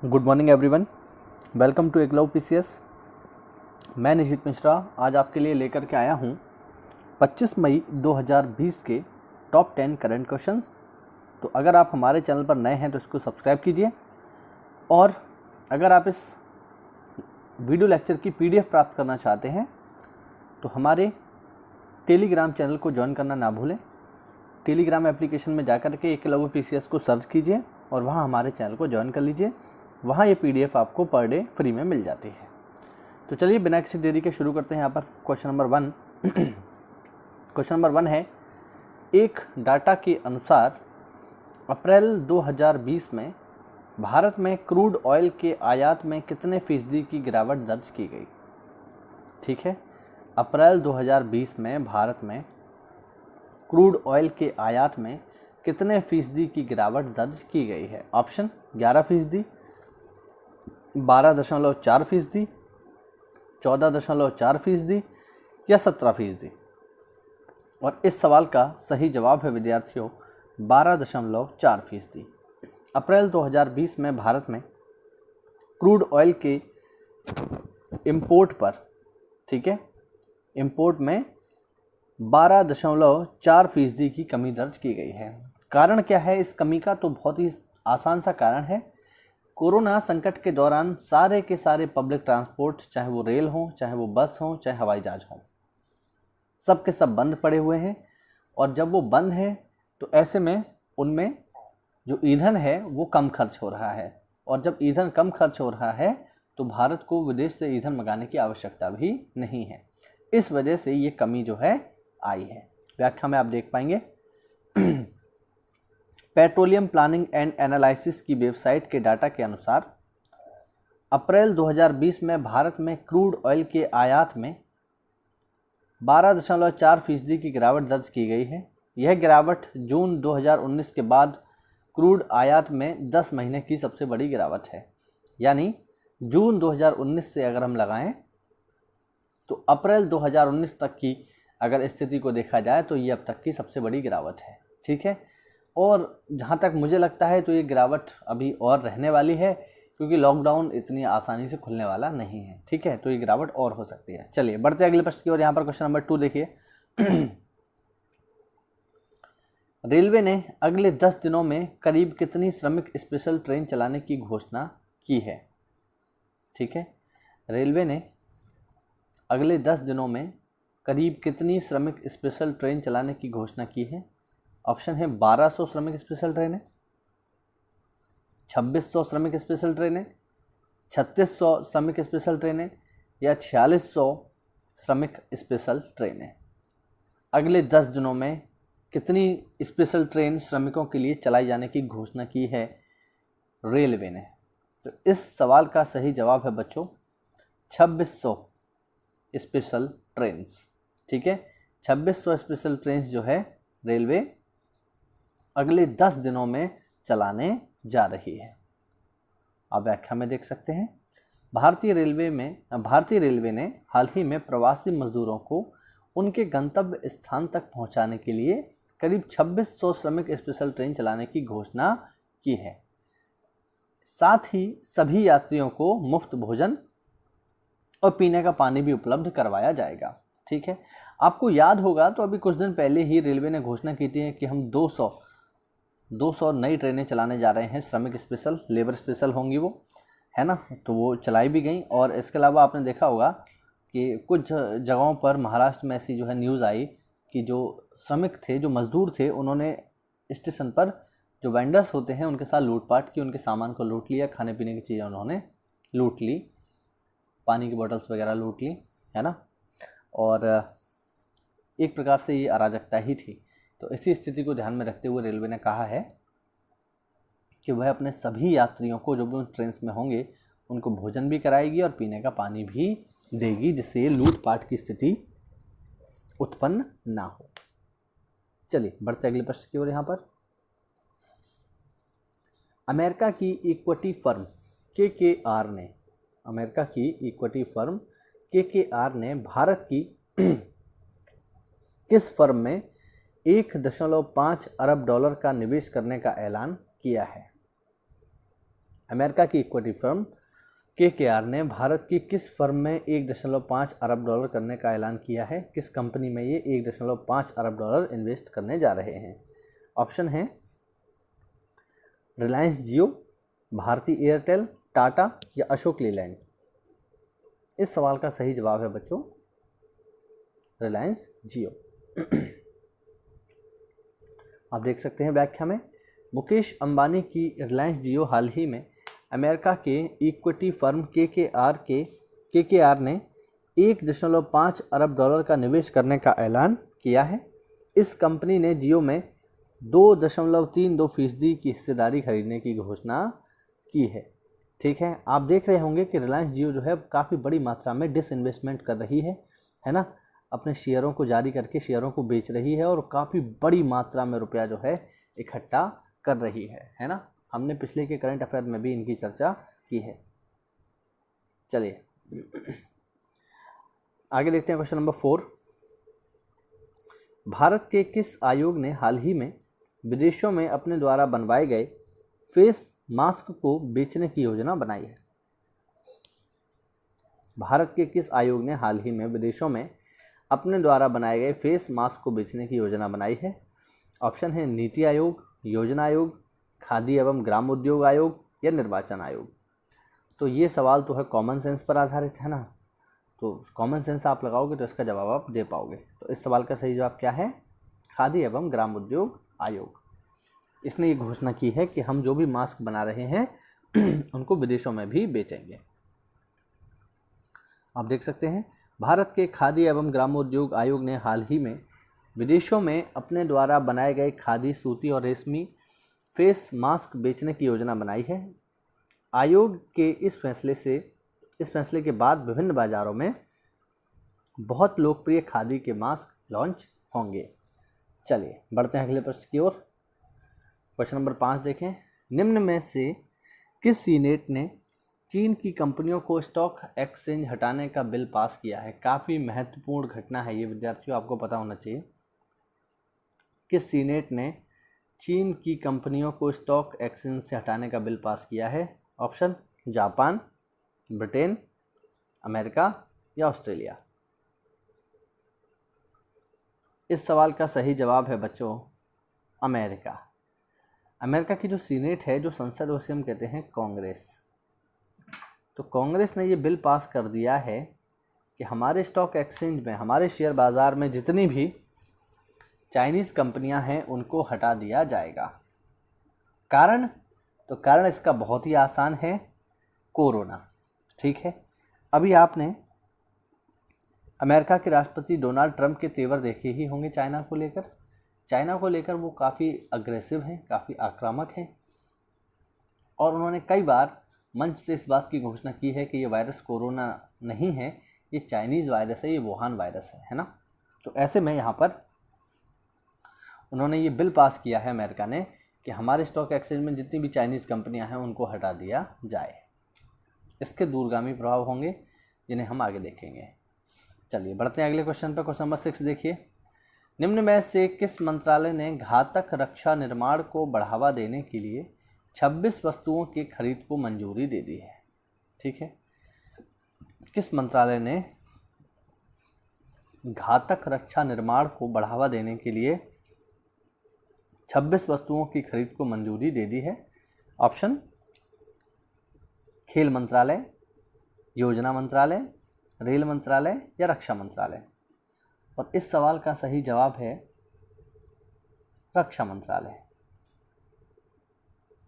Good morning everyone, welcome to एकलव PCS. मैं निशित मिश्रा आज आपके लिए लेकर के आया हूँ 25 मई 2020 के टॉप 10 करंट क्वेश्चंस। तो अगर आप हमारे चैनल पर नए हैं तो इसको सब्सक्राइब कीजिए, और अगर आप इस वीडियो लेक्चर की पीडीएफ प्राप्त करना चाहते हैं तो हमारे टेलीग्राम चैनल को ज्वाइन करना ना भूलें। टेलीग्राम एप्लीकेशन में जाकर के एकलव पीसीएस को सर्च कीजिए और वहाँ हमारे चैनल को ज्वाइन कर लीजिए। वहाँ ये पीडीएफ आपको पर डे फ्री में मिल जाती है। तो चलिए बिना किसी देरी के शुरू करते हैं। यहाँ पर क्वेश्चन नंबर 1 क्वेश्चन नंबर 1 है, एक डाटा के अनुसार अप्रैल 2020 में भारत में क्रूड ऑयल के आयात में कितने फीसदी की गिरावट दर्ज की गई। ठीक है, अप्रैल 2020 में भारत में क्रूड ऑयल के आयात में कितने फीसदी की गिरावट दर्ज की गई है। ऑप्शन 11%, 12.4%, 14.4% या 17%। और इस सवाल का सही जवाब है विद्यार्थियों 12.4%। अप्रैल 2020 में भारत में क्रूड ऑयल के इंपोर्ट पर, ठीक है, इंपोर्ट में 12.4% की कमी दर्ज की गई है। कारण क्या है इस कमी का? तो बहुत ही आसान सा कारण है। कोरोना संकट के दौरान सारे के सारे पब्लिक ट्रांसपोर्ट, चाहे वो रेल हो, चाहे वो बस हो, चाहे हवाई जहाज हो, सब के सब बंद पड़े हुए हैं। और जब वो बंद है तो ऐसे में उनमें जो ईंधन है वो कम खर्च हो रहा है, और जब ईंधन कम खर्च हो रहा है तो भारत को विदेश से ईंधन मंगाने की आवश्यकता भी नहीं है। इस वजह से ये कमी जो है आई है। व्याख्या में आप देख पाएंगे पेट्रोलियम प्लानिंग एंड एनालिसिस की वेबसाइट के डाटा के अनुसार अप्रैल 2020 में भारत में क्रूड ऑयल के आयात में 12.4% की गिरावट दर्ज की गई है। यह गिरावट जून 2019 के बाद क्रूड आयात में 10 महीने की सबसे बड़ी गिरावट है। यानी जून 2019 से अगर हम लगाएं तो अप्रैल 2019 तक की अगर स्थिति को देखा जाए तो ये अब तक की सबसे बड़ी गिरावट है। ठीक है, और जहाँ तक मुझे लगता है तो ये गिरावट अभी और रहने वाली है, क्योंकि लॉकडाउन इतनी आसानी से खुलने वाला नहीं है। ठीक है, तो ये गिरावट और हो सकती है। चलिए बढ़ते अगले प्रश्न की ओर। यहाँ पर क्वेश्चन नंबर 2 देखिए रेलवे ने अगले 10 दिनों में करीब कितनी श्रमिक स्पेशल ट्रेन चलाने की घोषणा की है। ठीक है, रेलवे ने अगले 10 दिनों में करीब कितनी श्रमिक स्पेशल ट्रेन चलाने की घोषणा की है। ऑप्शन है 1200 श्रमिक स्पेशल ट्रेनें, 2600 श्रमिक स्पेशल ट्रेनें, 3600 श्रमिक स्पेशल ट्रेनें या 4600 श्रमिक स्पेशल ट्रेनें। अगले 10 दिनों में कितनी स्पेशल ट्रेन श्रमिकों के लिए चलाई जाने की घोषणा की है रेलवे ने। तो इस सवाल का सही जवाब है बच्चों 2600 स्पेशल ट्रेन्स। ठीक है, 2600 स्पेशल ट्रेन्स जो है रेलवे अगले 10 दिनों में चलाने जा रही है। आप व्याख्या में देख सकते हैं, भारतीय रेलवे ने हाल ही में प्रवासी मजदूरों को उनके गंतव्य स्थान तक पहुंचाने के लिए करीब 2600 श्रमिक स्पेशल ट्रेन चलाने की घोषणा की है। साथ ही सभी यात्रियों को मुफ्त भोजन और पीने का पानी भी उपलब्ध करवाया जाएगा। ठीक है, आपको याद होगा तो अभी कुछ दिन पहले ही रेलवे ने घोषणा की थी कि हम 200 नई ट्रेनें चलाने जा रहे हैं, श्रमिक स्पेशल, लेबर स्पेशल होंगी वो, है ना। तो वो चलाई भी गई। और इसके अलावा आपने देखा होगा कि कुछ जगहों पर महाराष्ट्र में ऐसी जो है न्यूज़ आई कि जो श्रमिक थे, जो मज़दूर थे, उन्होंने स्टेशन पर जो वेंडर्स होते हैं उनके साथ लूटपाट की, उनके सामान को लूट लिया, खाने पीने की चीज़ें उन्होंने लूट ली, पानी की बोतल्स वगैरह लूट ली, है ना। और एक प्रकार से ये अराजकता ही थी। तो इसी स्थिति को ध्यान में रखते हुए रेलवे ने कहा है कि वह अपने सभी यात्रियों को जो भी उन ट्रेन में होंगे उनको भोजन भी कराएगी और पीने का पानी भी देगी, जिससे लूटपाट की स्थिति उत्पन्न ना हो। चलिए बढ़ते अगले प्रश्न की ओर। यहाँ पर अमेरिका की इक्विटी फर्म KKR ने भारत की किस फर्म में 1.5 अरब डॉलर का निवेश करने का ऐलान किया है। अमेरिका की इक्विटी फर्म KKR ने भारत की किस फर्म में 1.5 अरब डॉलर करने का ऐलान किया है? किस कंपनी में ये 1.5 अरब डॉलर इन्वेस्ट करने जा रहे हैं? ऑप्शन है रिलायंस जियो, भारती एयरटेल, टाटा या अशोक लीलैंड। इस सवाल का सही जवाब है बच्चों रिलायंस जियो। आप देख सकते हैं व्याख्या में, मुकेश अंबानी की रिलायंस जियो हाल ही में अमेरिका के इक्विटी फर्म KKR ने 1.5 अरब डॉलर का निवेश करने का ऐलान किया है। इस कंपनी ने जियो में 2.32% की हिस्सेदारी खरीदने की घोषणा की है। ठीक है, आप देख रहे होंगे कि रिलायंस जियो जो है काफ़ी बड़ी मात्रा में डिसइन्वेस्टमेंट कर रही है ना, अपने शेयरों को जारी करके शेयरों को बेच रही है और काफ़ी बड़ी मात्रा में रुपया जो है इकट्ठा कर रही है ना। हमने पिछले के करंट अफेयर में भी इनकी चर्चा की है। चलिए आगे देखते हैं क्वेश्चन नंबर 4। भारत के किस आयोग ने हाल ही में विदेशों में अपने द्वारा बनवाए गए फेस मास्क को बेचने की योजना बनाई है? भारत के किस आयोग ने हाल ही में विदेशों में अपने द्वारा बनाए गए फेस मास्क को बेचने की योजना बनाई है? ऑप्शन है नीति आयोग, योजना आयोग, खादी एवं ग्राम उद्योग आयोग या निर्वाचन आयोग। तो ये सवाल तो है कॉमन सेंस पर आधारित है ना, तो कॉमन सेंस आप लगाओगे तो इसका जवाब आप दे पाओगे। तो इस सवाल का सही जवाब क्या है? खादी एवं ग्राम उद्योग आयोग। इसने ये घोषणा की है कि हम जो भी मास्क बना रहे हैं उनको विदेशों में भी बेचेंगे। आप देख सकते हैं भारत के खादी एवं ग्रामोद्योग आयोग ने हाल ही में विदेशों में अपने द्वारा बनाए गए खादी, सूती और रेशमी फेस मास्क बेचने की योजना बनाई है। आयोग के इस फैसले के बाद विभिन्न बाजारों में बहुत लोकप्रिय खादी के मास्क लॉन्च होंगे। चलिए बढ़ते हैं अगले प्रश्न की ओर। क्वेश्चन नंबर 5 देखें, निम्न में से किस सीनेट ने चीन की कंपनियों को स्टॉक एक्सचेंज हटाने का बिल पास किया है? काफ़ी महत्वपूर्ण घटना है ये विद्यार्थियों, आपको पता होना चाहिए। किस सीनेट ने चीन की कंपनियों को स्टॉक एक्सचेंज से हटाने का बिल पास किया है? ऑप्शन जापान, ब्रिटेन, अमेरिका या ऑस्ट्रेलिया। इस सवाल का सही जवाब है बच्चों अमेरिका। अमेरिका की जो सीनेट है, जो संसद उसे हम कहते हैं कांग्रेस, तो कांग्रेस ने ये बिल पास कर दिया है कि हमारे स्टॉक एक्सचेंज में, हमारे शेयर बाज़ार में जितनी भी चाइनीज़ कंपनियां हैं उनको हटा दिया जाएगा। कारण? तो कारण इसका बहुत ही आसान है, कोरोना। ठीक है, अभी आपने अमेरिका के राष्ट्रपति डोनाल्ड ट्रंप के तेवर देखे ही होंगे चाइना को लेकर वो काफ़ी अग्रेसिव हैं, काफ़ी आक्रामक हैं और उन्होंने कई बार मंच से इस बात की घोषणा की है कि ये वायरस कोरोना नहीं है, ये चाइनीज़ वायरस है, ये वुहान वायरस है ना। तो ऐसे में यहाँ पर उन्होंने ये बिल पास किया है अमेरिका ने कि हमारे स्टॉक एक्सचेंज में जितनी भी चाइनीज़ कंपनियां हैं उनको हटा दिया जाए। इसके दूरगामी प्रभाव होंगे जिन्हें हम आगे देखेंगे। चलिए बढ़ते हैं अगले क्वेश्चन पर। क्वेश्चन नंबर 6 देखिए, निम्न में से किस मंत्रालय ने घातक रक्षा निर्माण को बढ़ावा देने के लिए 26 वस्तुओं की खरीद को मंजूरी दे दी है? ठीक है, किस मंत्रालय ने घातक रक्षा निर्माण को बढ़ावा देने के लिए 26 वस्तुओं की खरीद को मंजूरी दे दी है? ऑप्शन खेल मंत्रालय, योजना मंत्रालय, रेल मंत्रालय या रक्षा मंत्रालय। और इस सवाल का सही जवाब है रक्षा मंत्रालय।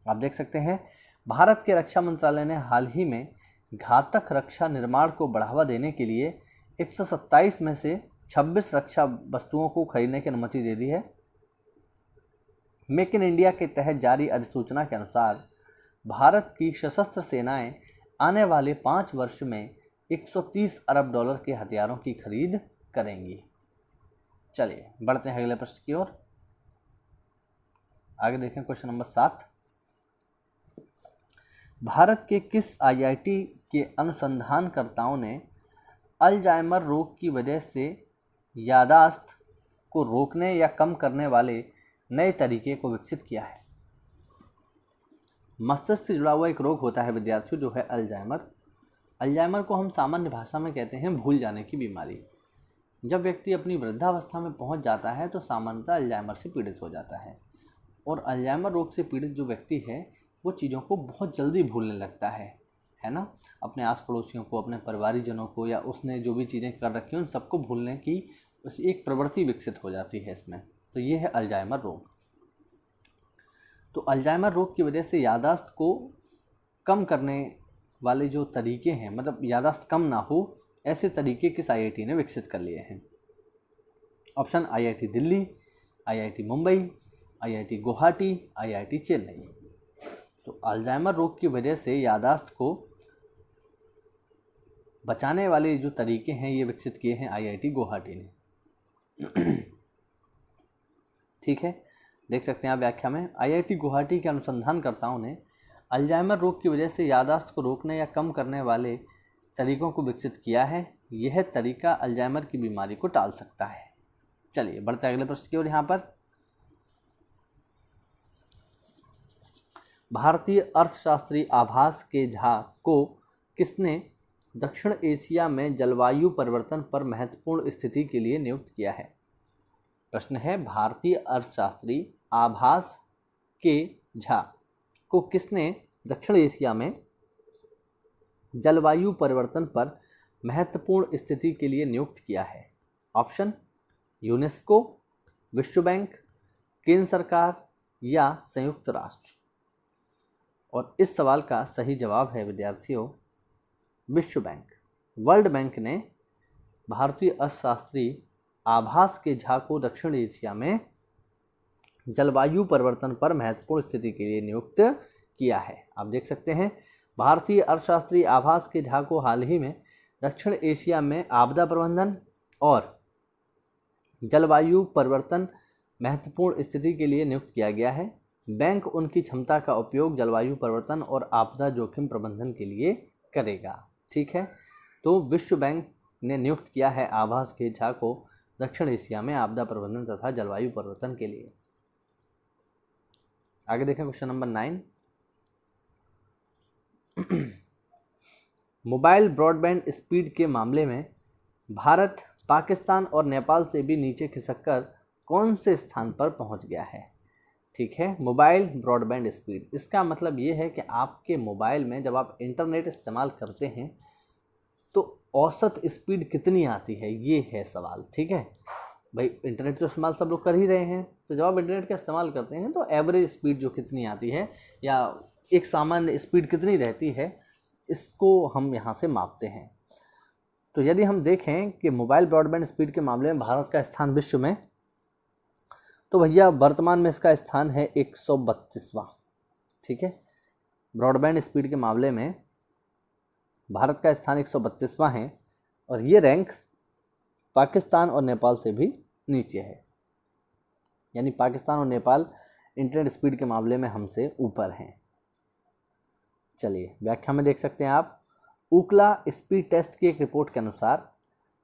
आप देख सकते हैं भारत के रक्षा मंत्रालय ने हाल ही में घातक रक्षा निर्माण को बढ़ावा देने के लिए 127 में से 26 रक्षा वस्तुओं को खरीदने की अनुमति दे दी है। मेक इन इंडिया के तहत जारी अधिसूचना के अनुसार भारत की सशस्त्र सेनाएं आने वाले 5 वर्ष में 130 अरब डॉलर के हथियारों की खरीद करेंगी। चलिए बढ़ते हैं अगले प्रश्न की ओर। आगे देखें क्वेश्चन नंबर 7, भारत के किस आईआईटी के अनुसंधानकर्ताओं ने अल्जाइमर रोग की वजह से यादाश्त को रोकने या कम करने वाले नए तरीके को विकसित किया है? मस्तिष्क से जुड़ा हुआ एक रोग होता है विद्यार्थियों, जो है अल्जाइमर। अल्जाइमर को हम सामान्य भाषा में कहते हैं भूल जाने की बीमारी। जब व्यक्ति अपनी वृद्धावस्था में पहुंच जाता है तो सामान्यतः अल्जाइमर से पीड़ित हो जाता है। और अल्जाइमर रोग से पीड़ित जो व्यक्ति है वो चीज़ों को बहुत जल्दी भूलने लगता है ना। अपने आस पड़ोसियों को, अपने परिवारीजनों को, या उसने जो भी चीज़ें कर रखी हैं उन सबको भूलने की एक प्रवृत्ति विकसित हो जाती है इसमें। तो ये है अल्जाइमर रोग। तो अल्जाइमर रोग की वजह से याददाश्त को कम करने वाले जो तरीके हैं, मतलब याददाश्त कम ना हो ऐसे तरीके किस आईआईटी ने विकसित कर लिए हैं? Option IIT Delhi, IIT Mumbai, IIT Guwahati, IIT Chennai. तो अल्जाइमर रोग की वजह से याददाश्त को बचाने वाले जो तरीके हैं ये विकसित किए हैं आईआईटी गुवाहाटी ने। ठीक है, देख सकते हैं आप व्याख्या में, आईआईटी गुवाहाटी के अनुसंधानकर्ताओं ने अल्जाइमर रोग की वजह से याददाश्त को रोकने या कम करने वाले तरीकों को विकसित किया है। यह तरीका अल्जाइमर की बीमारी को टाल सकता है। चलिए बढ़ते अगले प्रश्न की ओर। यहाँ पर भारतीय अर्थशास्त्री आभास के झा को किसने दक्षिण एशिया में जलवायु परिवर्तन पर महत्वपूर्ण स्थिति के लिए नियुक्त किया है? प्रश्न है, भारतीय अर्थशास्त्री आभास के झा को किसने दक्षिण एशिया में जलवायु परिवर्तन पर महत्वपूर्ण स्थिति के लिए नियुक्त किया है? ऑप्शन यूनेस्को, विश्व बैंक, केंद्र सरकार या संयुक्त राष्ट्र। और इस सवाल का सही जवाब है विद्यार्थियों विश्व बैंक। वर्ल्ड बैंक ने भारतीय अर्थशास्त्री आभास के झा को दक्षिण एशिया में जलवायु परिवर्तन पर महत्वपूर्ण स्थिति के लिए नियुक्त किया है। आप देख सकते हैं, भारतीय अर्थशास्त्री आभास के झा को हाल ही में दक्षिण एशिया में आपदा प्रबंधन और जलवायु परिवर्तन महत्वपूर्ण स्थिति के लिए नियुक्त किया गया है। बैंक उनकी क्षमता का उपयोग जलवायु परिवर्तन और आपदा जोखिम प्रबंधन के लिए करेगा। ठीक है, तो विश्व बैंक ने नियुक्त किया है आभास के झा को दक्षिण एशिया में आपदा प्रबंधन तथा जलवायु परिवर्तन के लिए। आगे देखें question number 9। Mobile broadband speed के मामले में भारत पाकिस्तान और नेपाल से भी नीचे खिसककर कौन से स्थान पर पहुंच गया है? ठीक है, मोबाइल ब्रॉडबैंड स्पीड, इसका मतलब ये है कि आपके मोबाइल में जब आप इंटरनेट इस्तेमाल करते हैं तो औसत स्पीड कितनी आती है, ये है सवाल। ठीक है भाई, इंटरनेट तो इस्तेमाल सब लोग कर ही रहे हैं, तो जब आप इंटरनेट का इस्तेमाल करते हैं तो एवरेज स्पीड जो कितनी आती है या एक सामान्य स्पीड कितनी रहती है, इसको हम यहाँ से मापते हैं। तो यदि हम देखें कि मोबाइल ब्रॉडबैंड स्पीड के मामले में भारत का स्थान विश्व में, तो भैया वर्तमान में इसका स्थान है 132वां। ठीक है, ब्रॉडबैंड स्पीड के मामले में भारत का स्थान 132वां है और ये रैंक पाकिस्तान और नेपाल से भी नीचे है। यानी पाकिस्तान और नेपाल इंटरनेट स्पीड के मामले में हमसे ऊपर हैं। चलिए व्याख्या में देख सकते हैं आप, ऊकला स्पीड टेस्ट की एक रिपोर्ट के अनुसार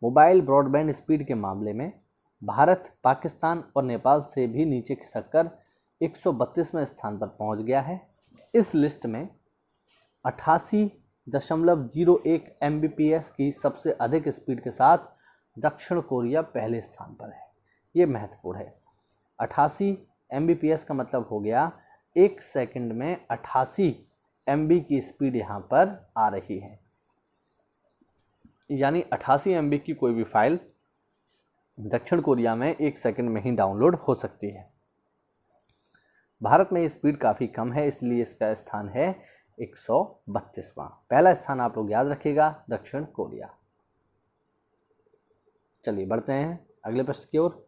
मोबाइल ब्रॉडबैंड स्पीड के मामले में भारत पाकिस्तान और नेपाल से भी नीचे खिसककर 132वें स्थान पर पहुंच गया है। इस लिस्ट में 88.01 Mbps की सबसे अधिक स्पीड के साथ दक्षिण कोरिया पहले स्थान पर है। ये महत्वपूर्ण है। 88 Mbps का मतलब हो गया एक सेकंड में 88 MB की स्पीड यहाँ पर आ रही है। यानी 88 MB की कोई भी फाइल दक्षिण कोरिया में एक सेकंड में ही डाउनलोड हो सकती है। भारत में ये स्पीड काफ़ी कम है, इसलिए इसका स्थान है 132वां। पहला स्थान आप लोग याद रखिएगा, दक्षिण कोरिया। चलिए बढ़ते हैं अगले प्रश्न की ओर।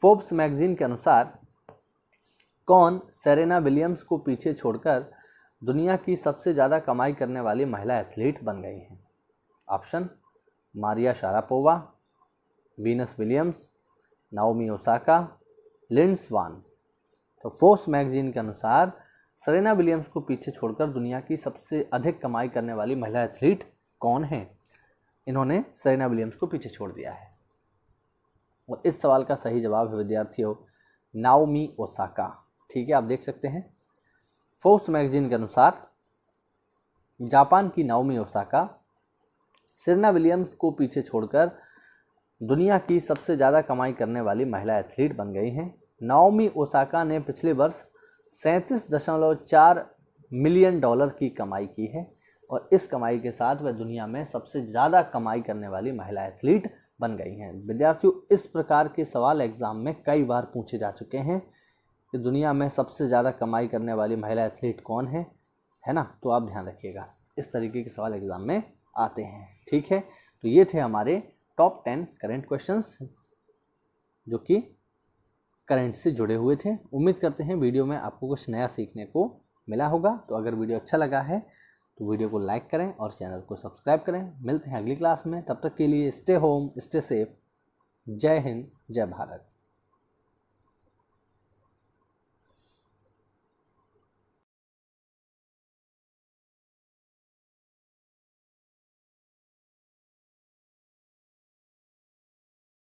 फोर्ब्स मैगजीन के अनुसार कौन सेरेना विलियम्स को पीछे छोड़कर दुनिया की सबसे ज़्यादा कमाई करने वाली महिला एथलीट बन गई हैं? Option Maria Sharapova, Venus Williams, Naomi Osaka, Lindsey Vonn. तो फोर्ब्स मैगजीन के अनुसार सेरेना विलियम्स को पीछे छोड़कर दुनिया की सबसे अधिक कमाई करने वाली महिला एथलीट कौन है? इन्होंने सेरेना विलियम्स को पीछे छोड़ दिया है। और इस सवाल का सही जवाब है विद्यार्थियों नाओमी ओसाका। ठीक है, आप देख सकते हैं फोर्ब्स मैगजीन के अनुसार जापान की नाओमी ओसाका सेरेना विलियम्स को पीछे छोड़कर दुनिया की सबसे ज़्यादा कमाई करने वाली महिला एथलीट बन गई हैं। नाओमी ओसाका ने पिछले वर्ष 37.4 मिलियन डॉलर की कमाई की है और इस कमाई के साथ वह दुनिया में सबसे ज़्यादा कमाई करने वाली महिला एथलीट बन गई हैं। विद्यार्थियों, इस प्रकार के सवाल एग्ज़ाम में कई बार पूछे जा चुके हैं कि दुनिया में सबसे ज़्यादा कमाई करने वाली महिला एथलीट कौन है ना। तो आप ध्यान रखिएगा, इस तरीके के सवाल एग्ज़ाम में आते हैं। ठीक है, तो ये थे हमारे टॉप 10 करंट क्वेश्चंस जो कि करंट से जुड़े हुए थे। उम्मीद करते हैं वीडियो में आपको कुछ नया सीखने को मिला होगा। तो अगर वीडियो अच्छा लगा है तो वीडियो को लाइक करें और चैनल को सब्सक्राइब करें। मिलते हैं अगली क्लास में, तब तक के लिए स्टे होम, स्टे सेफ। जय हिंद, जय भारत।